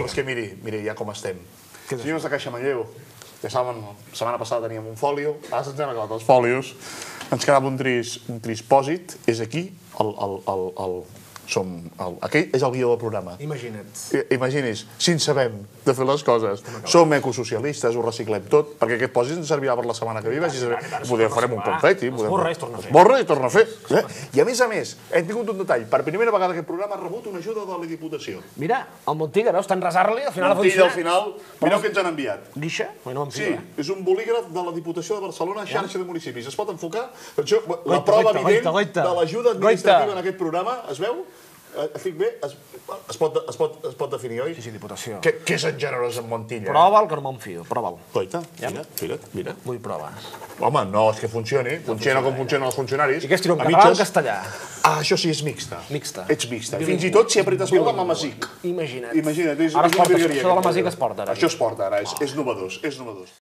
És que miri ja com estem. Senyors de Caixa Manlleu, ja saben, la setmana passada teníem un fòlio, ara se'ns hem acabat els fòlios, ens quedava un trispòsit, és aquí, aquell és el guió del programa. Imagini's, si en sabem de fer les coses, som ecosocialistes, ho reciclem tot, perquè aquest pòsit ens servirà per la setmana que ve, farem un confeti. Esborra i torna a fer. Esborra i torna a fer. I a més, hem tingut un detall, per primera vegada aquest programa ha rebut una ajuda de la Diputació. Mira, el Montilla, veus, tant resar-li, al final ha Montilla, funcionat. al final, mireu què ens han enviat. Guixa? Sí, és un bolígraf de la Diputació de Barcelona, xarxa de municipis. Es pot enfocar? La prova evident de l'ajuda administrativa en aquest programa, es veu? Estic bé? Es pot definir, oi? Sí, Diputació. Que és en generós en Montilla. Prova'l, que no me'n fio, prova'l. Coita, mira. Vull provar. Home, no, és que funcioni. Funciona com funcionen els funcionaris. I què és tiro en català o en castellà? Ah, això sí, és mixta. Mixta. Ets mixta. Fins i tot si apretes molt amb Amasic. Imagina't. Imagina't. Ara es porta, això de l'Amasic es porta ara. Això es porta ara, és novedós, és novedós.